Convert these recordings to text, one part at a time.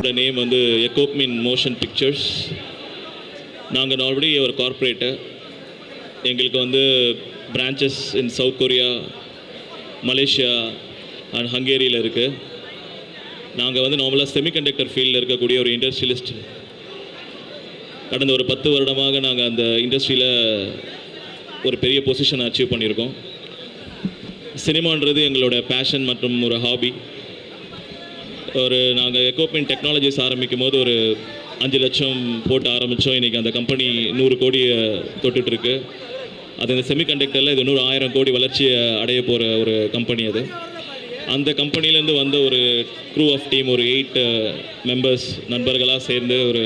என்னோட நேம் வந்து எக்கோப்மின் மோஷன் பிக்சர்ஸ். நாங்கள் ஆல்ரெடி ஒரு கார்ப்பரேட்டு. எங்களுக்கு வந்து branches in South Korea, Malaysia and ஹங்கேரியில் இருக்குது. நாங்கள் வந்து நார்மலாக செமிகண்டக்டர் ஃபீல்டில் இருக்கக்கூடிய ஒரு இண்டஸ்ட்ரியலிஸ்ட். கடந்த ஒரு 10 வருடமாக நாங்கள் அந்த இண்டஸ்ட்ரியில் ஒரு பெரிய பொசிஷன் அச்சீவ் பண்ணியிருக்கோம். சினிமான்றது எங்களோட பேஷன் மற்றும் ஒரு ஹாபி. நாங்கள் எக்கோப்மின் டெக்னாலஜிஸ் ஆரம்பிக்கும் போது ஒரு 5 லட்சம் போட்டு ஆரம்பித்தோம். இன்றைக்கி அந்த கம்பெனி 100 கோடியை தொட்டுட்ருக்கு. அது இந்த செமிகண்டக்டரில் இது 1000 கோடி வளர்ச்சியை அடைய போகிற ஒரு கம்பெனி அது. அந்த கம்பெனிலேருந்து வந்த ஒரு க்ரூ ஆஃப் டீம், ஒரு 8 மெம்பர்ஸ் நண்பர்களாக சேர்ந்து ஒரு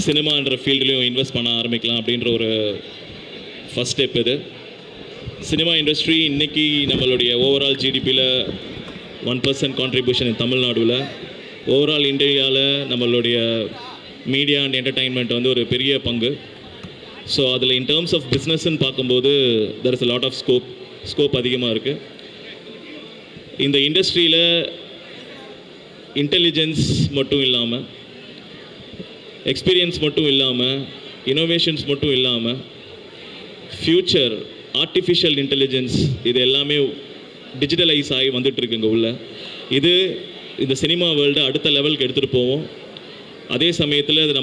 சினிமான்ற ஃபீல்டுலேயும் இன்வெஸ்ட் பண்ண ஆரம்பிக்கலாம் அப்படின்ற ஒரு ஃபஸ்ட் ஸ்டெப் இது. சினிமா இண்டஸ்ட்ரி இன்றைக்கி நம்மளுடைய ஓவரால் ஜிடிபியில் 1% கான்ட்ரிபியூஷன் தமிழ்நாடுவில். ஓவரால் இந்தியாவில் நம்மளுடைய மீடியா அண்ட் என்டர்டைன்மெண்ட் வந்து ஒரு பெரிய பங்கு. ஸோ அதில் இன் டேர்ம்ஸ் ஆஃப் பிஸ்னஸ்ன்னு பார்க்கும்போது there is a lot of scope அதிகமாக இருக்குது. இந்த இண்டஸ்ட்ரியில் இன்டெலிஜென்ஸ் மட்டும் இல்லாமல், எக்ஸ்பீரியன்ஸ் மட்டும் இல்லாமல், இனோவேஷன்ஸ் மட்டும் இல்லாமல், ஃப்யூச்சர் ஆர்டிஃபிஷியல் இன்டெலிஜென்ஸ் இது எல்லாமே டிஜிட்டலைஸ் ஆகி வந்துட்டுருக்குங்க உள்ள. இது இந்த சினிமா வேர்ல்டை அடுத்த லெவலுக்கு எடுத்துகிட்டு போவோம். அதே சமயத்தில் அது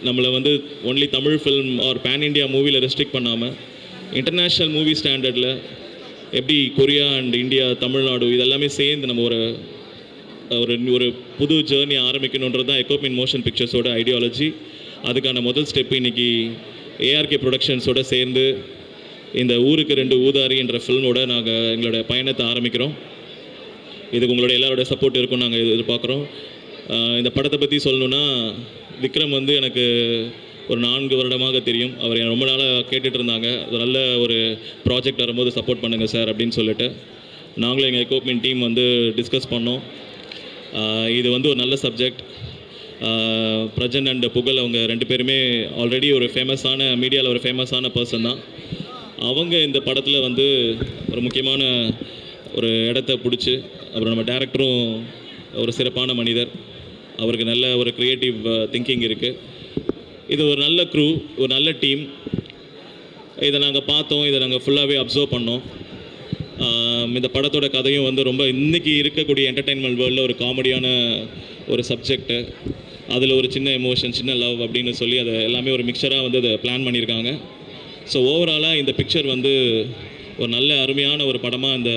நம்மளை வந்து only Tamil film or pan India மூவியில் ரெஸ்ட்ரிக்ட் பண்ணாமல் இன்டர்நேஷ்னல் மூவி ஸ்டாண்டர்டில் எப்படி கொரியா அண்ட் இந்தியா, தமிழ்நாடு இதெல்லாமே சேர்ந்து நம்ம ஒரு புது ஜேர்னி ஆரம்பிக்கணுன்றது தான் எக்கோப்மின் மோஷன் பிக்சர்ஸோட ஐடியாலஜி. அதுக்கான முதல் ஸ்டெப்பு இன்றைக்கி ஏஆர்கே ப்ரொடக்ஷன்ஸோட சேர்ந்து இந்த ஊருக்கு 2 ஊதாரி என்ற ஃபில்மோட நாங்கள் எங்களோட பயணத்தை ஆரம்பிக்கிறோம். இதுக்கு உங்களோட எல்லாரோட சப்போர்ட் இருக்கும்னு நாங்கள் எதிர்பார்க்குறோம். இந்த படத்தை பற்றி சொல்லணுன்னா, விக்ரம் வந்து எனக்கு ஒரு 4 வருடமாக தெரியும். அவர் ரொம்ப நாளாக கேட்டுட்டு இருந்தாங்க, நல்ல ஒரு ப்ராஜெக்ட் வரும்போது சப்போர்ட் பண்ணுங்கள் சார் அப்படின்னு சொல்லிட்டு நாங்களும் எங்கள் எக்கோப்மின் டீம் வந்து டிஸ்கஸ் பண்ணோம். இது வந்து ஒரு நல்ல சப்ஜெக்ட். பிரஜன் அண்ட் புகழ் அவங்க 2 பேருமே ஆல்ரெடி ஒரு ஃபேமஸான மீடியாவில் ஒரு ஃபேமஸான பர்சன் தான். அவங்க இந்த படத்தில் வந்து ஒரு முக்கியமான ஒரு இடத்த பிடிச்சி, அப்புறம் நம்ம டைரக்டரும் ஒரு சிறப்பான மனிதர், அவருக்கு நல்ல ஒரு க்ரியேட்டிவ் திங்கிங் இருக்குது. இது ஒரு நல்ல க்ரூ, ஒரு நல்ல டீம். இதை நாங்கள் பார்த்தோம், இதை நாங்கள் ஃபுல்லாகவே அப்சர்வ் பண்ணோம். இந்த படத்தோட கதையும் வந்து ரொம்ப இன்றைக்கி இருக்கக்கூடிய என்டர்டெயின்மெண்ட் வேர்ல்டில் ஒரு காமெடியான ஒரு சப்ஜெக்டு, அதில் ஒரு சின்ன எமோஷன், சின்ன லவ் அப்படின்னு சொல்லி அதை எல்லாமே ஒரு மிக்சராக வந்து அதை பிளான் பண்ணியிருக்காங்க. ஸோ ஓவராலாக இந்த பிக்சர் வந்து ஒரு நல்ல அருமையான ஒரு படமாக இந்த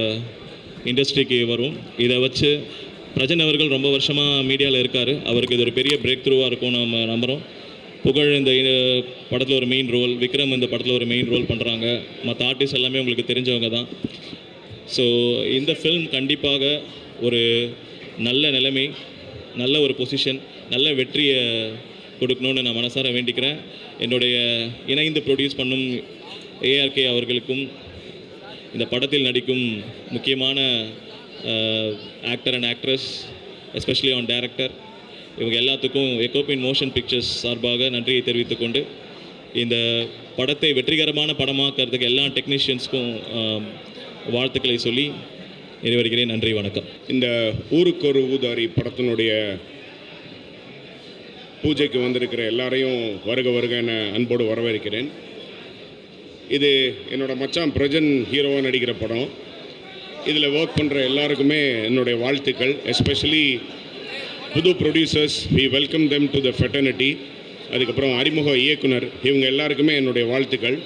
இண்டஸ்ட்ரிக்கு வரும். இதை வச்சு பிரஜன் அவர்கள் ரொம்ப வருஷமாக மீடியாவில் இருக்கார். அவருக்கு இது ஒரு பெரிய பிரேக் த்ரூவாக இருக்கும் நம்ம நம்புகிறோம். புகழ் இந்த படத்தில் ஒரு மெயின் ரோல், விக்ரம் இந்த படத்தில் ஒரு மெயின் ரோல் பண்ணுறாங்க. மற்ற ஆர்டிஸ்ட் எல்லாமே உங்களுக்கு தெரிஞ்சவங்க தான். ஸோ இந்த ஃபில்ம் கண்டிப்பாக ஒரு நல்ல நிலைமை, நல்ல ஒரு பொசிஷன், நல்ல வெற்றியை கொடுக்கணுன்னு நான் மனசார வேண்டிக்கிறேன். என்னுடைய இணைந்து ப்ரொடியூஸ் பண்ணும் ஏஆர்கே அவர்களுக்கும், இந்த படத்தில் நடிக்கும் முக்கியமான actor and actress, especially on director, இவங்க எல்லாத்துக்கும் எக்கோப்மின் மோஷன் பிக்சர்ஸ் சார்பாக நன்றியை தெரிவித்துக்கொண்டு, இந்த படத்தை வெற்றிகரமான படமாக்கிறதுக்கு எல்லா டெக்னீஷியன்ஸ்க்கும் வாழ்த்துக்களை சொல்லி நிறைவேறுகிறேன். நன்றி, வணக்கம். இந்த ஊருக்கு ஒரு ஊதாரி படத்தினுடைய பூஜைக்கு வந்திருக்கிற எல்லாரையும் வருக வருக என அன்போடு வரவேற்கிறேன். இது என்னோடய மச்சான் பிரஜன் ஹீரோவாக நடிக்கிற படம். இதில் ஒர்க் பண்ணுற எல்லாருக்குமே என்னுடைய வாழ்த்துக்கள். எஸ்பெஷலி புது producers, we welcome them to the fraternity. அதுக்கப்புறம் அறிமுக இயக்குனர், இவங்க எல்லாருக்குமே என்னுடைய வாழ்த்துக்கள்.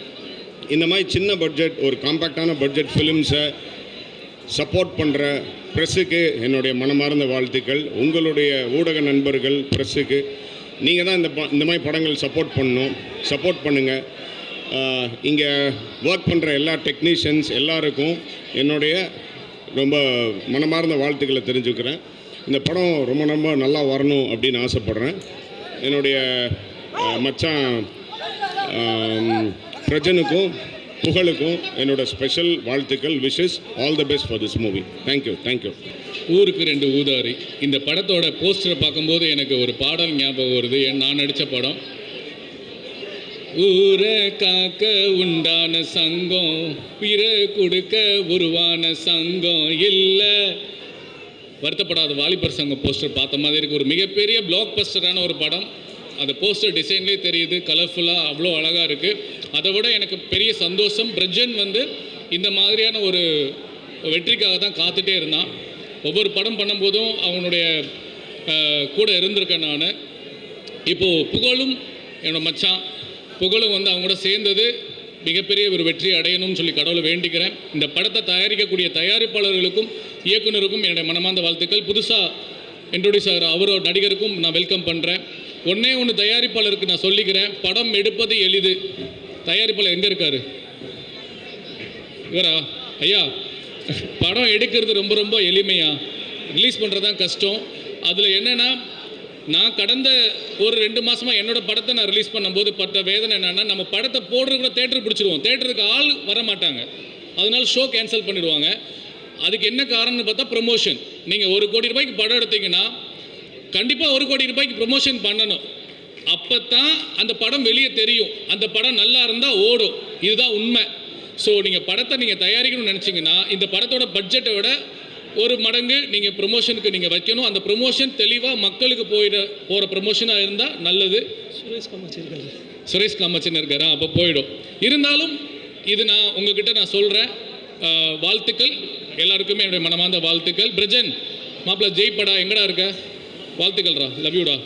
இந்த மாதிரி சின்ன பட்ஜெட், ஒரு காம்பேக்டான பட்ஜெட் ஃபிலிம்ஸை சப்போர்ட் பண்ணுற ப்ரெஸ்ஸுக்கு என்னுடைய மனமார்ந்த வாழ்த்துக்கள். உங்களுடைய ஊடக நண்பர்கள் ப்ரெஸ்ஸுக்கு, நீங்கள் தான் இந்த மாதிரி படங்கள் சப்போர்ட் பண்ணுங்கள். இங்கே ஒர்க் பண்ணுற எல்லா டெக்னீஷியன்ஸ் எல்லாருக்கும் என்னுடைய ரொம்ப மனமார்ந்த வாழ்த்துக்களை தெரிஞ்சுக்கிறேன். இந்த படம் ரொம்ப ரொம்ப நல்லா வரணும் அப்படின்னு ஆசைப்பட்றேன். என்னுடைய மச்சான் பிரஜனுக்கும் புகழுக்கும் என்னோட ஸ்பெஷல் வாழ்த்துக்கள். Wishes all the best for this movie. Thank you. ஊருக்கு 2 ஊதாரி இந்த படத்தோட போஸ்டரை பார்க்கும்போது எனக்கு ஒரு பாடல் ஞாபகம் வருது. நான் நடித்த படம். ஊரை காக்க உண்டான சங்கம், பிற கொடுக்க உருவான சங்கம் இல்லை. வருத்தப்படாத வாலிபர் சங்கம் போஸ்டர் பார்த்த மாதிரி இருக்குது. ஒரு மிகப்பெரிய பிளாக் பஸ்டரான ஒரு படம். அந்த போஸ்டர் டிசைன்லேயே தெரியுது, கலர்ஃபுல்லாக அவ்வளோ அழகாக இருக்குது. அதை விட எனக்கு பெரிய சந்தோஷம், பிரஜன் வந்து இந்த மாதிரியான ஒரு வெற்றிக்காக தான் காத்துட்டே இருந்தான். ஒவ்வொரு படம் பண்ணும்போதும் அவனுடைய கூட இருந்திருக்கேன் நான். இப்போது புகழும் என்னோட மச்சான் புகழும் வந்து அவங்க கூட சேர்ந்தது மிகப்பெரிய ஒரு வெற்றி அடையணும்னு சொல்லி கடவுளை வேண்டிக்கிறேன். இந்த படத்தை தயாரிக்கக்கூடிய தயாரிப்பாளர்களுக்கும் இயக்குனருக்கும் என்னுடைய மனமார்ந்த வாழ்த்துக்கள். புதுசாக இன்ட்ரோடியூஸ் ஆகிற அவரோட நடிகருக்கும் நான் வெல்கம் பண்ணுறேன். ஒன்று தயாரிப்பாளருக்கு நான் சொல்லிக்கிறேன், படம் எடுப்பது எளிது. தயாரிப்பாளர் எங்கே இருக்கார்? இவரா? ஐயா, படம் எடுக்கிறது ரொம்ப ரொம்ப எளிமையா, ரிலீஸ் பண்ணுறது தான் கஷ்டம். அதில் என்னென்னா, நான் கடந்த ஒரு 2 மாதமாக என்னோடய படத்தை நான் ரிலீஸ் பண்ணும்போது பட்ட வேதனை என்னென்னா, நம்ம படத்தை போடுறதுக்குள்ள தேட்டருக்கு பிடிச்சிருவோம், தேட்டருக்கு ஆள் வர மாட்டாங்க, அதனால ஷோ கேன்சல் பண்ணிடுவாங்க. அதுக்கு என்ன காரணம்னு பார்த்தா ப்ரொமோஷன். நீங்கள் 1 கோடி ரூபாய்க்கு படம் எடுத்தீங்கன்னா கண்டிப்பாக 1 கோடி ரூபாய்க்கு ப்ரொமோஷன் பண்ணணும். அப்போ தான் அந்த படம் வெளியே தெரியும், அந்த படம் நல்லா இருந்தால் ஓடும். இதுதான் உண்மை. ஸோ நீங்கள் படத்தை நீங்கள் தயாரிக்கணும்னு நினச்சிங்கன்னா இந்த படத்தோட பட்ஜெட்டை விட 1 மடங்கு நீங்கள் ப்ரொமோஷனுக்கு நீங்கள் வைக்கணும். அந்த ப்ரொமோஷன் தெளிவாக மக்களுக்கு போகிற ப்ரொமோஷனாக இருந்தால் நல்லது. சுரேஷ் காமச்சின்னு இருக்காரு, அப்போ போயிடும். இருந்தாலும் இது நான் உங்ககிட்ட நான் சொல்கிறேன், வாழ்த்துக்கள் எல்லாருக்குமே, என்னுடைய மனமார்ந்த வாழ்த்துக்கள். பிரஜன் மாப்பிள்ள ஜெய்படா எங்கடா இருக்க? வாழ்த்துக்கள்ரா, லவ் யூடா.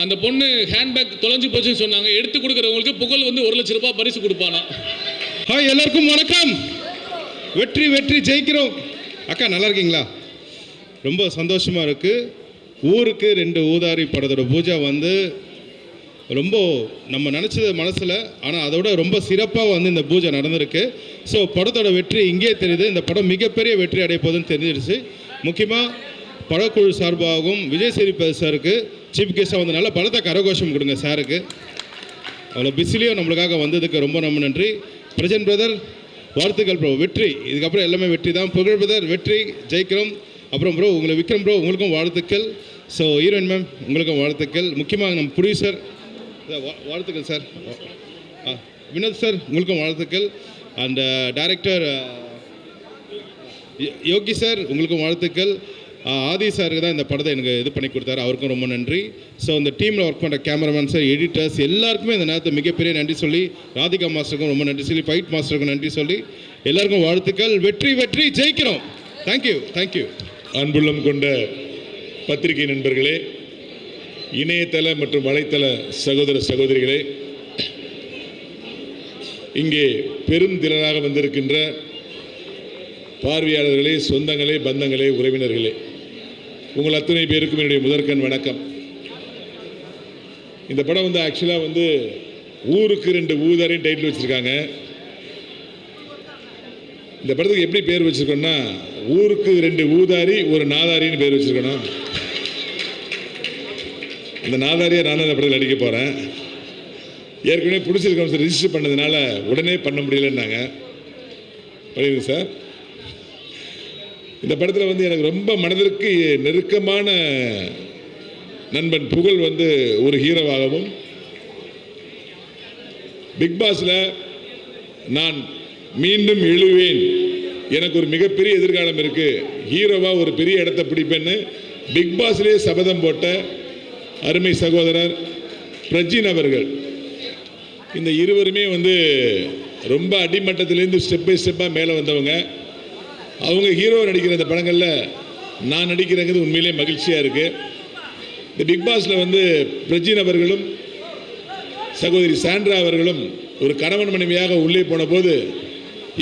அந்த பொண்ணு ஹேண்ட்பேக் தொலைஞ்சு போச்சுன்னு சொன்னாங்க, எடுத்து கொடுக்குறவங்களுக்கு புகழ் வந்து 1 லட்ச ரூபாய் பரிசு கொடுப்பானா. ஹாய், எல்லாருக்கும் வணக்கம். வெற்றி வெற்றி ஜெயிக்கிறோம். அக்கா நல்லா இருக்கீங்களா? ரொம்ப சந்தோஷமாக இருக்குது. ஊருக்கு 2 ஊதாரி படத்தோட பூஜை வந்து ரொம்ப நம்ம நினச்சது மனசில், ஆனால் அதோட ரொம்ப சிறப்பாக வந்து இந்த பூஜை நடந்திருக்கு. ஸோ படத்தோட வெற்றி இங்கே தெரியுது. இந்த படம் மிகப்பெரிய வெற்றி அடைய போகுதுன்னு தெரிஞ்சிருச்சு. முக்கியமாக படக்குழு சார்பாகவும் விஜய் சேதுபதி சாருக்கு சீஃப் கெஸ்ட்டாக வந்து நல்ல பலத்தை கரகோஷம் கொடுங்க சாருக்கு. அவ்வளோ பிஸிலையும் நம்மளுக்காக வந்ததுக்கு ரொம்ப ரொம்ப நன்றி. பிரஜன் பிரதர் வாழ்த்துக்கள் ப்ரோ, வெற்றி. இதுக்கப்புறம் எல்லாமே வெற்றி தான். புகழ் பிரதர் வெற்றி, ஜெயிக்கிறோம். அப்புறம் ப்ரோ உங்களை விக்ரம் ப்ரோ உங்களுக்கும் வாழ்த்துக்கள். ஸோ ஹீரோயின் மேம் உங்களுக்கும் வாழ்த்துக்கள். முக்கியமாக நம்ம ப்ரொடியூசர் வாழ்த்துக்கள் சார். வினோத் சார் உங்களுக்கும் வாழ்த்துக்கள். அண்ட் டைரக்டர் யோகி சார் உங்களுக்கும் வாழ்த்துக்கள். ஆதி சாருக்கு தான் இந்த படத்தை எனக்கு இது பண்ணி கொடுத்தாரு, அவருக்கும் ரொம்ப நன்றி. ஸோ இந்த டீமில் ஒர்க் பண்ணுற கேமராமேன் சார், எடிட்டர்ஸ் எல்லாருக்குமே இந்த நேரத்தை மிகப்பெரிய நன்றி சொல்லி, ராதிகா மாஸ்டருக்கும் ரொம்ப நன்றி சொல்லி, ஃபைட் மாஸ்டருக்கும் நன்றி சொல்லி, எல்லாருக்கும் வாழ்த்துக்கள். வெற்றி வெற்றி ஜெயிக்கிறோம். Thank you thank you. அன்புள்ளம் கொண்ட பத்திரிகை நண்பர்களே, இணையதள மற்றும் வலைத்தள சகோதர சகோதரிகளே, இங்கே பெருந்திரளாக வந்திருக்கின்ற பார்வையாளர்களே, சொந்தங்களே, பந்தங்களே, உறவினர்களே, உங்கள் அத்தனை பேருக்கும் என்னுடைய முதற்கண் வணக்கம். இந்த படம் வந்து ஆக்சுவலாக வந்து ஊருக்கு 2 ஊதாரின்னு டைட்டில் வச்சுருக்காங்க. இந்த படத்துக்கு எப்படி பேர் வச்சுருக்கோன்னா, ஊருக்கு 2 ஊதாரி ஒரு நாதாரின்னு பேர் வச்சுருக்கணும். அந்த நாதாரியை நானும் அந்த படத்தில் நடிக்க போகிறேன். ஏற்கனவே பிடிச்சிருக்கோம் சார், ரிஜிஸ்டர் பண்ணதுனால உடனே பண்ண முடியலன்னாங்க. பண்ணிடுங்க சார். இந்த படத்தில் வந்து எனக்கு ரொம்ப மனதிற்கு நெருக்கமான நண்பன் புகழ் வந்து ஒரு ஹீரோவாகவும், பிக் பாஸில் நான் மீண்டும் எழுவேன், எனக்கு ஒரு மிகப்பெரிய எதிர்காலம் இருக்குது, ஹீரோவாக ஒரு பெரிய இடத்தை பிடிப்பேன்னு பிக் பாஸ்லேயே சபதம் போட்ட அருமை சகோதரர் பிரஜின் அவர்கள். இந்த இருவருமே வந்து ரொம்ப அடிமட்டத்திலேருந்து ஸ்டெப் பை ஸ்டெப்பாக மேலே வந்தவங்க. அவங்க ஹீரோ நடிக்கிற இந்த படங்களில் நான் நடிக்கிறேங்கிறது உண்மையிலே மகிழ்ச்சியாக இருக்குது. இந்த பிக் பாஸில் வந்து பிரஜின் அவர்களும் சகோதரி சாண்ட்ரா அவர்களும் ஒரு கணவன் மனைவியாக உள்ளே போன போது,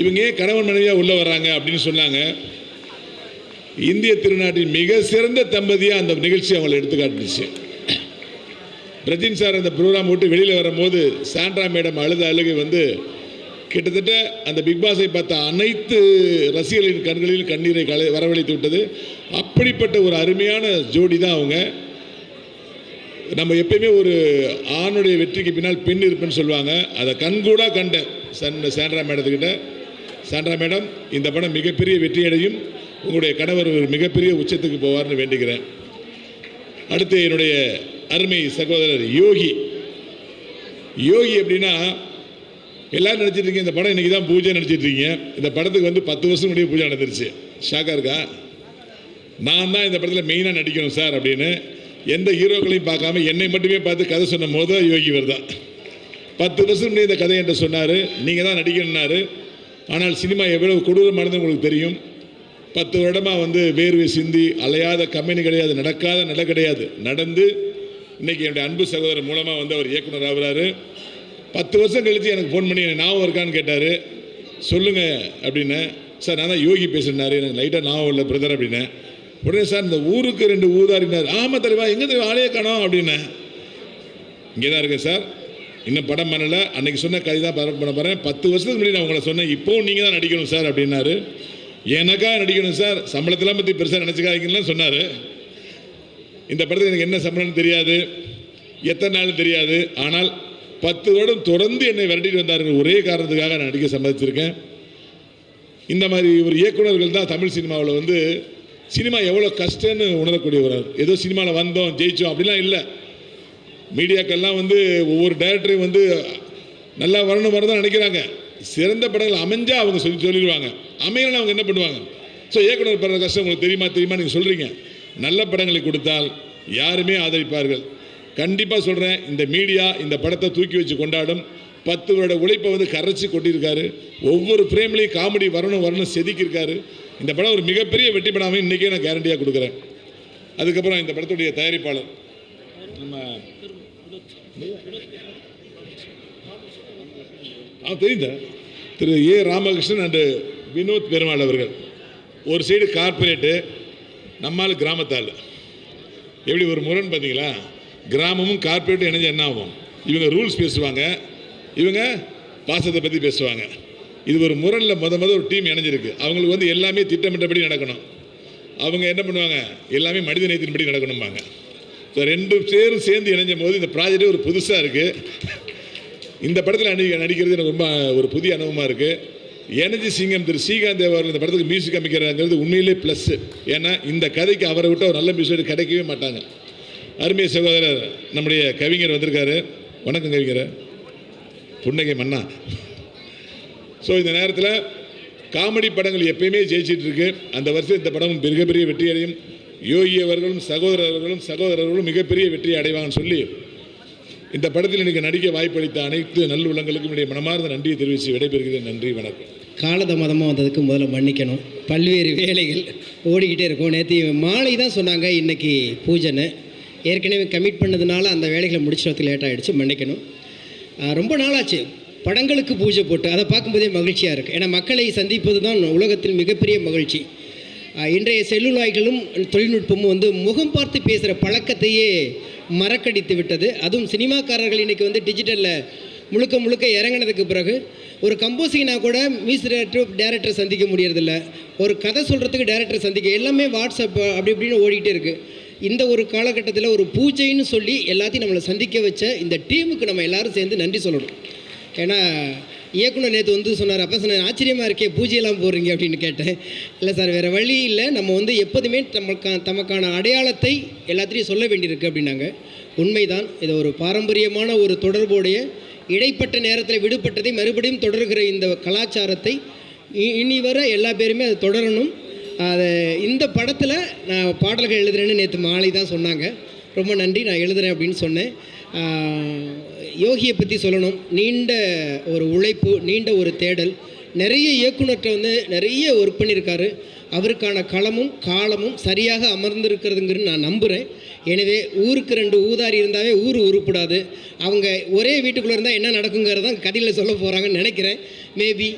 இவங்க ஏன் கணவன் மனைவியாக உள்ளே வர்றாங்க அப்படின்னு சொன்னாங்க. இந்திய திருநாட்டின் மிக சிறந்த தம்பதியாக அந்த நிகழ்ச்சி அவங்களை எடுத்துக்காட்டுச்சு. பிரஜின் சார் அந்த ப்ரோக்ராம் விட்டு வெளியில் வரும்போது சாண்ட்ரா மேடம் அழுகை வந்து கிட்டத்தட்ட அந்த பிக் பாஸை பார்த்த அனைத்து ரசிகர்களின் கண்களில் கண்ணீரை வரவழைத்து விட்டது. அப்படிப்பட்ட ஒரு அருமையான ஜோடி தான் அவங்க. நம்ம எப்பயுமே ஒரு ஆணுடைய வெற்றிக்கு பின்னால் பெண் இருப்புன்னு சொல்லுவாங்க. அதை கண்கூடாக கண்டேன் சாண்ட்ரா மேடத்துக்கிட்ட. சாண்ட்ரா மேடம், இந்த படம் மிகப்பெரிய வெற்றியடையும், உங்களுடைய கணவர் ஒரு மிகப்பெரிய உச்சத்துக்கு போவார்னு வேண்டுகிறேன். அடுத்து என்னுடைய அருமை சகோதரர் யோகி. யோகி எப்படின்னா, எல்லாரும் நினச்சிட்டு இருக்கீங்க இந்த படம் இன்றைக்கி தான் பூஜை நினச்சிட்டு இருக்கீங்க. இந்த படத்துக்கு வந்து 10 வருஷம் முன்னாடியே பூஜை நடந்துருச்சு. ஷாக்காக இருக்கா? நான் தான் இந்த படத்தில் மெயினாக நடிக்கணும் சார் அப்படின்னு எந்த ஹீரோக்களையும் பார்க்காம என்னை மட்டுமே பார்த்து கதை சொன்ன போது யோகி தான் 10 வருஷம் முன்னாடி இந்த கதை என்று சொன்னார், நீங்கள் தான் நடிக்கணும்னாரு. ஆனால் சினிமா எவ்வளவு கொடூரமானது உங்களுக்கு தெரியும். 10 வருடமாக வந்து வேர்வை சிந்தி அலையாத கம்பெனி கிடையாது, நடக்காத நட கிடையாது, நடந்து இன்றைக்கி என்னுடைய அன்பு சகோதரர் மூலமாக வந்து அவர் இயக்குனர் ஆகிறாரு. 10 வருஷம் கழித்து எனக்கு ஃபோன் பண்ணி எனக்கு ஞாபகம் இருக்கான்னு கேட்டார். சொல்லுங்கள் அப்படின்னு. சார் நான் தான் யோகி பேசுனாரு, எனக்கு லைட்டாக ஞாபகம் இல்லை பிரதர் அப்படின்னேன். உடனே சார் இந்த ஊருக்கு 2 ஊதாரினார். ஆமாம் தலைவா, எங்கே தலைவா ஆளையே காணோம் அப்படின்னேன். இங்கே தான் இருக்கேன் சார், இன்னும் படம் பண்ணலை, அன்றைக்கி சொன்ன கதை தான் பண்ண போகிறேன். 10 வருஷத்துக்கு முன்னாடி நான் உங்களை சொன்னேன், இப்போவும் நீங்கள் தான் நடிக்கணும் சார் அப்படின்னாரு. எனக்காக நடிக்கணும் சார், சம்பளத்தெல்லாம் பற்றி பெருசாக நினச்சிக்காதீங்கன்னு சொன்னார். இந்த படத்துக்கு எனக்கு என்ன சம்பளம்னு தெரியாது, எத்தனை நாள் தெரியாது. ஆனால் 10 வருடம் தொடர்ந்து என்னை விரட்டிட்டு வந்தார்கள். ஒரே காரணத்துக்காக நான் நடிக்க சம்மதிச்சிருக்கேன். இந்த மாதிரி ஒரு இயக்குநர்கள் தான் தமிழ் சினிமாவில் வந்து சினிமா எவ்வளோ கஷ்டம்னு உணரக்கூடியவர். ஏதோ சினிமாவில் வந்தோம் ஜெயிச்சோம் அப்படிலாம் இல்லை. மீடியாக்கள்லாம் வந்து ஒவ்வொரு டைரக்டரையும் வந்து நல்லா வரணும் தான் நினைக்கிறாங்க. சிறந்த படங்கள் அமைஞ்சால் அவங்க சொல்லிடுவாங்க, அமையலாம் அவங்க என்ன பண்ணுவாங்க. ஸோ இயக்குனர் படுற கஷ்டம் உங்களுக்கு தெரியுமா நீங்கள் சொல்கிறீங்க. நல்ல படங்களை கொடுத்தால் யாருமே ஆதரிப்பார்கள். கண்டிப்பாக சொல்கிறேன், இந்த மீடியா இந்த படத்தை தூக்கி வச்சு கொண்டாடும். 10 வருட உழைப்பை வந்து கரைச்சி கொட்டியிருக்காரு. ஒவ்வொரு ஃப்ரேம்லேயும் காமெடி வரணும் செதுக்கியிருக்காரு. இந்த படம் ஒரு மிகப்பெரிய வெற்றி படமாக இன்றைக்கே நான் கேரண்டியாக கொடுக்குறேன். அதுக்கப்புறம் இந்த படத்துடைய தயாரிப்பாளர் நம்ம தெரிந்த திரு ஏ ராமகிருஷ்ணன் அண்டு வினோத் பெருமாள் அவர்கள். ஒரு சைடு கார்பரேட்டு, நம்மால் கிராமத்தால். எப்படி ஒரு முரண் பார்த்தீங்களா? கிராமமும் கார்பரேட்டும் இணைஞ்சு என்ன ஆகும்? இவங்க ரூல்ஸ் பேசுவாங்க, இவங்க பாசத்தை பற்றி பேசுவாங்க. இது ஒரு முரணில் ஒரு டீம் இணைஞ்சிருக்கு. அவங்களுக்கு வந்து எல்லாமே திட்டமிட்டபடி நடக்கணும். அவங்க என்ன பண்ணுவாங்க, எல்லாமே மனித நேயத்தின்படி நடக்கணும்பாங்க. ஸோ 2 பேரும் சேர்ந்து இணைஞ்ச போது இந்த ப்ராஜெக்டே ஒரு புதுசாக இருக்குது. இந்த படத்தில் நடிக்கிறது எனக்கு ரொம்ப ஒரு புதிய அனுபவமாக இருக்குது. எனர்ஜி சிங்கம் திரு ஸ்ரீகாந்த் தேவர் இந்த படத்துக்கு மியூசிக் அமைக்கிறாங்கிறது உண்மையிலே ப்ளஸ்ஸு. ஏன்னா இந்த கதைக்கு அவரை விட்டு ஒரு நல்ல மியூசிக் கிடைக்கவே மாட்டாங்க. அருமைய சகோதரர் நம்முடைய கவிஞர் வந்திருக்காரு. வணக்கம் கவிஞர், புன்னகை மன்னா. ஸோ இந்த நேரத்தில் காமெடி படங்கள் எப்பயுமே ஜெயிச்சிட்டு இருக்கு. அந்த வருஷம் இந்த படமும் மிகப்பெரிய வெற்றி அடையும். யோகி அவர்களும் சகோதரர்களும் மிகப்பெரிய வெற்றியை அடைவாங்கன்னு சொல்லி இந்த படத்தில் எனக்கு நடிக்க வாய்ப்பளித்த அனைத்து நல்லுள்ளங்களுக்கும் என்னுடைய மனமார்ந்த நன்றியை தெரிவித்து விடைபெறுகிறேன். நன்றி, வணக்கம். காலதாமதமாக வந்ததுக்கு முதல்ல மன்னிக்கணும். பல்வேறு வேலைகள் ஓடிக்கிட்டே இருக்கும். நேற்று மாலை தான் சொன்னாங்க இன்றைக்கி பூஜைன்னு. ஏற்கனவே கமிட் பண்ணதுனால அந்த வேலைகளை முடிச்சுறதுக்கு லேட் ஆகிடுச்சு, மன்னிக்கணும். ரொம்ப நாளாச்சு படங்களுக்கு பூஜை போட்டு, அதை பார்க்கும்போதே மகிழ்ச்சியாக இருக்குது. ஏன்னா மக்களை சந்திப்பது தான் உலகத்தில் மிகப்பெரிய மகிழ்ச்சி. இன்றைய செல்லுலாய்களும் தொழில்நுட்பமும் வந்து முகம் பார்த்து பேசுகிற பழக்கத்தையே மறக்கடித்து விட்டது. அதுவும் சினிமாக்காரர்கள் இன்றைக்கி வந்து டிஜிட்டலில் முழுக்க இறங்கினதுக்கு பிறகு ஒரு கம்போசிங்னா கூட மியூசிக் டேரக்டரை சந்திக்க முடியறதில்ல, ஒரு கதை சொல்கிறதுக்கு டேரக்டரை சந்திக்க எல்லாமே வாட்ஸ்அப் அப்படி இப்படின்னு ஓடிக்கிட்டே இருக்குது. இந்த ஒரு காலகட்டத்தில் ஒரு பூஜைன்னு சொல்லி எல்லாத்தையும் நம்மளை சந்திக்க வச்ச இந்த டீமுக்கு நம்ம எல்லோரும் சேர்ந்து நன்றி சொல்லணும். ஏன்னா இயக்குனர் நேற்று வந்து சொன்னார், அப்போ சொன்ன ஆச்சரியமாக இருக்கே பூஜையெல்லாம் போடுறீங்க அப்படின்னு கேட்டேன். இல்லை சார், வேறு வழி இல்லை, நம்ம வந்து எப்போதுமே தமக்கான அடையாளத்தை எல்லாத்தையும் சொல்ல வேண்டியிருக்கு அப்படின்னாங்க. உண்மைதான். இது ஒரு பாரம்பரியமான ஒரு தொடர்புடைய இடைப்பட்ட நேரத்தில் விடுபட்டதை மறுபடியும் தொடர்கிற இந்த கலாச்சாரத்தை இனி வர எல்லா பேருமே அதை தொடரணும். அதை இந்த படத்தில் நான் பாடல்கள் எழுதுறேன்னு நேற்று மாலை தான் சொன்னாங்க. ரொம்ப நன்றி, நான் எழுதுகிறேன் அப்படின்னு சொன்னேன். யோகியை பற்றி சொல்லணும். நீண்ட ஒரு உழைப்பு, நீண்ட ஒரு தேடல். நிறைய இயக்குனர்கிட்ட வந்து நிறைய ஒர்க் பண்ணியிருக்காரு. அவருக்கான களமும் காலமும் சரியாக அமர்ந்திருக்கிறதுங்கிறது நான் நம்புகிறேன். எனவே ஊருக்கு 2 ஊதாரி இருந்தாவே ஊர் உருப்படாது. அவங்க ஒரே வீட்டுக்குள்ளே இருந்தால் என்ன நடக்குங்கிறதான் கதையில் சொல்ல போகிறாங்கன்னு நினைக்கிறேன். மேபி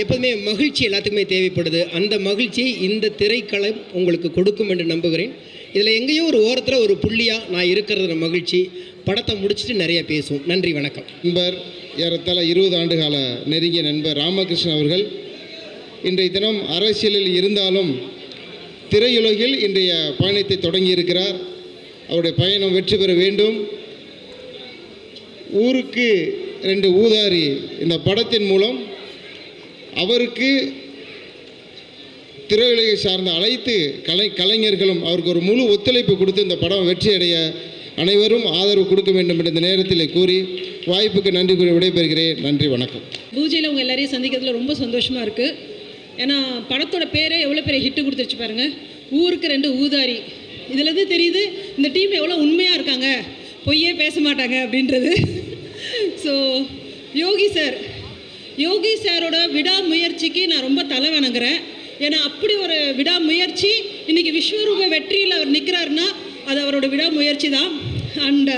எப்போதுமே மகிழ்ச்சி எல்லாத்துக்குமே தேவைப்படுது. அந்த மகிழ்ச்சியை இந்த திரைக்களம் உங்களுக்கு கொடுக்கும் என்று நம்புகிறேன். இதில் எங்கேயோ ஒரு ஓரத்தில் ஒரு புள்ளியாக நான் இருக்கிறது மகிழ்ச்சி. படத்தை முடிச்சுட்டு நிறைய பேசுவோம். நன்றி, வணக்கம். நண்பர், ஏறத்தாழ 20 ஆண்டுகால நெருங்கிய நண்பர் ராமகிருஷ்ணன் அவர்கள் இன்றைய தினம் அரசியலில் இருந்தாலும் திரையுலகில் இன்றைய பயணத்தை தொடங்கியிருக்கிறார். அவருடைய பயணம் வெற்றி பெற வேண்டும். ஊருக்கு 2 ஊதாரி இந்த படத்தின் மூலம் அவருக்கு திரையுலகை சார்ந்த அனைத்து கலைஞர்களும் அவருக்கு ஒரு முழு ஒத்துழைப்பு கொடுத்து இந்த படம் வெற்றி அடைய அனைவரும் ஆதரவு கொடுக்க வேண்டும் என்ற இந்த நேரத்தில் கூறி வாய்ப்புக்கு நன்றி கூறி விடைபெறுகிறேன். நன்றி, வணக்கம். பூஜையில் உங்கள் எல்லாரையும் சந்திக்கிறதுல ரொம்ப சந்தோஷமாக இருக்குது. ஏன்னா படத்தோட பேரே எவ்வளோ பெரிய ஹிட்டு கொடுத்துருச்சு பாருங்கள். ஊருக்கு 2 ஊதாரி. இதுலேருந்து தெரியுது இந்த டீம் எவ்வளோ உண்மையாக இருக்காங்க, பொய்யே பேச மாட்டாங்க அப்படின்றது. ஸோ யோகி சாரோட விடாமுயற்சிக்கு நான் ரொம்ப தலை வணங்குறேன். ஏன்னா அப்படி ஒரு விடாமுயற்சி இன்னைக்கு விஸ்வரூப வெற்றியில் அவர் நிற்கிறாருன்னா அது அவரோட விடாமுயற்சி தான். And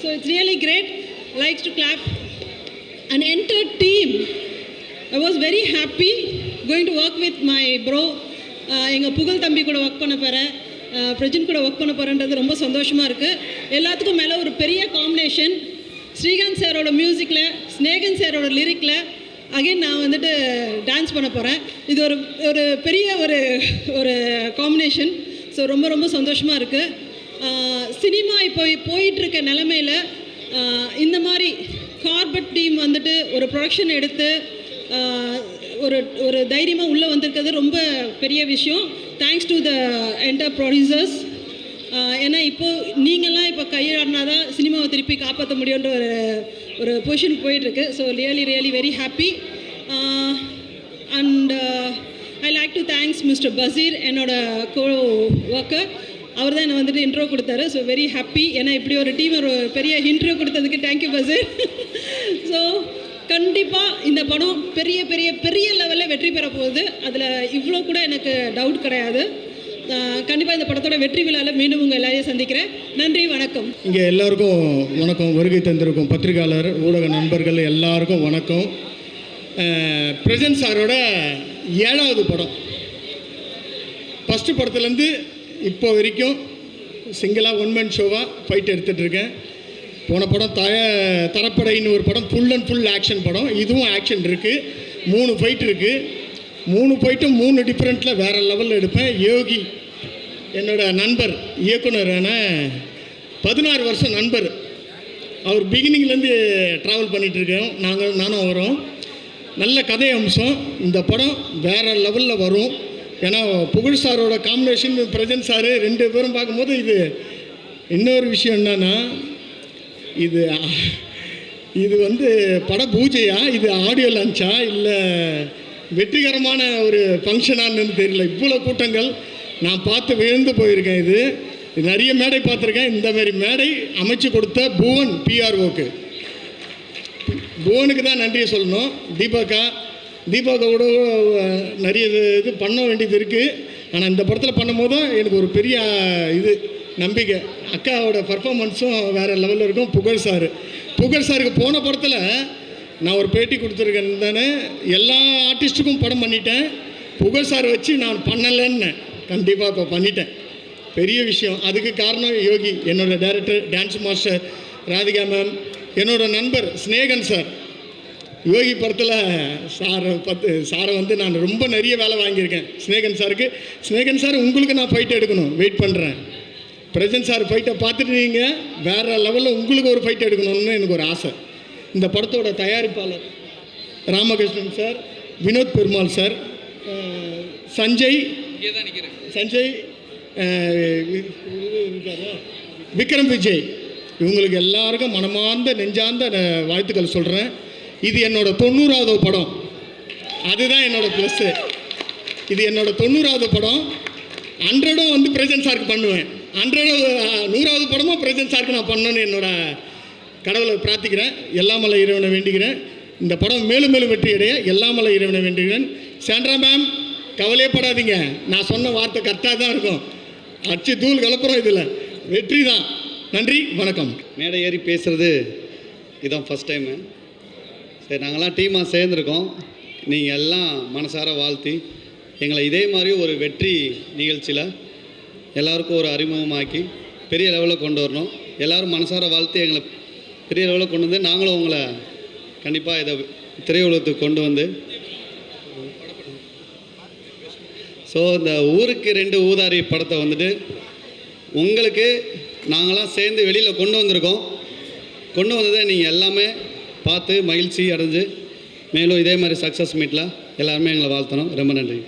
so it's really great. Likes to clap. An entire team. I was very happy going to work with my bro. எங்கள் புகழ் தம்பி கூட ஒர்க் பண்ண போகிறேன், பிரஜன் கூட ஒர்க் பண்ண போகிறேன்றது ரொம்ப சந்தோஷமாக இருக்குது. எல்லாத்துக்கும் மேலே ஒரு பெரிய காம்பினேஷன். ஸ்ரீகாந்த் சாரோட மியூசிக்கில், ஸ்னேகன் சாரோட லிரிக்கில் அகைன் நான் வந்துட்டு டான்ஸ் பண்ண போகிறேன். இது ஒரு பெரிய ஒரு காம்பினேஷன். ஸோ ரொம்ப ரொம்ப சந்தோஷமாக இருக்குது. சினிமா இப்போ போயிட்டுருக்க நிலமையில் இந்த மாதிரி கார்பெட் டீம் வந்துட்டு ஒரு ப்ரொடக்ஷன் எடுத்து ஒரு தைரியமாக உள்ளே வந்திருக்கிறது ரொம்ப பெரிய விஷயம். Thanks to the enter producers. ஏன்னா இப்போது நீங்கள்லாம் இப்போ கையாடினா தான் சினிமாவை திருப்பி காப்பாற்ற முடியுன்ற ஒரு பொசிஷனுக்கு போயிட்டுருக்கு. So really very happy. And I like to thanks mister Basheer, என்னோட கோ ஒர்க்கர். அவர் தான் என்னை வந்துட்டு இன்ட்ரோ கொடுத்தாரு. So very happy. ஏன்னா இப்படி ஒரு டீம் ஒரு பெரிய இன்ட்ரோ கொடுத்ததுக்கு தேங்க்யூ பசீர். ஸோ கண்டிப்பாக இந்த படம் பெரிய பெரிய பெரிய லெவலில் வெற்றி பெற போகுது. அதில் இவ்வளோ கூட எனக்கு டவுட் கிடையாது. கண்டிப்பாக இந்த படத்தோட வெற்றி விழாவில் மீண்டும் உங்கள் எல்லாரையும் சந்திக்கிறேன். நன்றி, வணக்கம். இங்கே எல்லாருக்கும் வணக்கம். வருகை தந்திருக்கும் பத்திரிகையாளர், ஊடக நண்பர்கள் எல்லாருக்கும் வணக்கம். பிரஜன் சாரோட 7வது படம். ஃபஸ்ட்டு படத்துலேருந்து இப்போ வரைக்கும் சிங்கிளாக ஒன்மேன் ஷோவாக ஃபைட் எடுத்துகிட்ருக்கேன். போன படம் தரப்படைன்னு ஒரு படம், ஃபுல் அண்ட் ஃபுல் ஆக்ஷன் படம். இதுவும் ஆக்ஷன் இருக்குது, 3 ஃபைட் இருக்குது. 3 ஃபைட்டும் 3 டிஃப்ரெண்ட்டில் வேறு லெவலில் எடுப்பேன். யோகி என்னோட நண்பர், இயக்குனரான 16 வருஷம் நண்பர். அவர் பிகினிங்லேருந்து ட்ராவல் பண்ணிகிட்ருக்கோம். நானும் வரோம். நல்ல கதை அம்சம். இந்த படம் வேறு லெவலில் வரும். ஏன்னா புகழ் சாரோட காம்பினேஷன், பிரஜன் சார் 2 பேரும் பார்க்கும்போது இது இன்னொரு விஷயம் என்னன்னா, இது வந்து பட பூஜையா, இது ஆடியோ லான்ச்சா, இல்லை வெற்றிகரமான ஒரு ஃபங்க்ஷனான்னு தெரியல. இவ்வளோ கூட்டங்கள் நான் பார்த்து விழுந்து போயிருக்கேன். இது நிறைய மேடை பார்த்துருக்கேன். இந்த மாதிரி மேடை அமைச்சு கொடுத்த புவன் பிஆர்ஓக்கு, புவனுக்கு தான் நன்றியை சொல்லணும். தீபாவோட நிறைய இது பண்ண வேண்டியது இருக்குது. ஆனால் இந்த படத்தில் பண்ணும்போது எனக்கு ஒரு பெரிய நம்பிக்கை. அக்காவோட பர்ஃபார்மன்ஸும் வேறு லெவலில் இருக்கும். புகழ் சாருக்கு போன படத்தில் நான் ஒரு பேட்டி கொடுத்துருக்கேன் தானே, எல்லா ஆர்டிஸ்ட்டுக்கும் படம் பண்ணிட்டேன், புகழ் சார் வச்சு நான் பண்ணலைன்னு. கண்டிப்பாக இப்போ பண்ணிட்டேன். பெரிய விஷயம். அதுக்கு காரணம் யோகி, என்னோட director, dance master Radhika ma'am, என்னோட நண்பர் ஸ்னேகன் சார். யோகி படத்தில் சாரை வந்து நான் ரொம்ப நிறைய வேலை வாங்கியிருக்கேன் ஸ்னேகன் சாருக்கு. ஸ்னேகன் சார் உங்களுக்கு நான் ஃபைட் எடுக்கணும், வெயிட் பண்ணுறேன். பிரஜன் சார் ஃபைட்டை பார்த்துட்டு நீங்கள் வேறு லெவலில் உங்களுக்கு ஒரு ஃபைட் எடுக்கணும்னு எனக்கு ஒரு ஆசை. இந்த படத்தோட தயாரிப்பாளர் ராமகிருஷ்ணன் சார், வினோத் பெருமாள் சார், சஞ்சய், விக்ரம் விஜய், இவங்களுக்கு எல்லாருக்கும் மனமார்ந்த நெஞ்சார்ந்த வாழ்த்துக்கள் சொல்கிறேன். இது என்னோட 90வது படம். அதுதான் என்னோட ப்ளஸ்ஸு. இது என்னோட 90வது படம். 100ம் வந்து பிரஜன் சாருக்கு பண்ணுவேன். 100வது படமும் பிரஜன் சாருக்கு நான் பண்ணணுன்னு என்னோட கடவுளை பிரார்த்திக்கிறேன். எல்லாமல்ல இறைவனை வேண்டிக்கிறேன். இந்த படம் மேலும் மேலும் வெற்றி அடைய எல்லாமல்ல இறைவனை வேண்டுகிறேன். சாண்ட்ரா மேம், கவலையப்படாதீங்க, நான் சொன்ன வார்த்தை கரெக்டாக தான் இருக்கும். அச்சு தூள் கலப்புறோம், இதில் வெற்றி தான். நன்றி, வணக்கம். மேடை ஏறி பேசுகிறது இதுதான் ஃபஸ்ட் டைமு. சரி, நாங்கள்லாம் டீமாக சேர்ந்துருக்கோம். நீங்கள் எல்லாம் மனசார வாழ்த்தி எங்களை இதே மாதிரி ஒரு வெற்றி நிகழ்ச்சியில் எல்லாருக்கும் ஒரு அறிமுகமாக்கி பெரிய லெவலில் கொண்டு வரணும். எல்லோரும் மனசார வாழ்த்தி எங்களை பெரிய லெவலில் கொண்டு வந்து நாங்களும் உங்களை கண்டிப்பாக இதை திரையுலகத்துக்கு கொண்டு வந்து, ஸோ இந்த ஊருக்கு 2 ஊதாரி படத்தை வந்துட்டு உங்களுக்கு நாங்களாம் சேர்ந்து வெளியில் கொண்டு வந்திருக்கோம். கொண்டு வந்ததை நீங்கள் எல்லாமே பார்த்து மகிழ்ச்சி அடைஞ்சு மேலும் இதே மாதிரி சக்ஸஸ் மீட்டில் எல்லாருமே எங்களை வாழ்த்தணும். ரொம்ப நன்றி.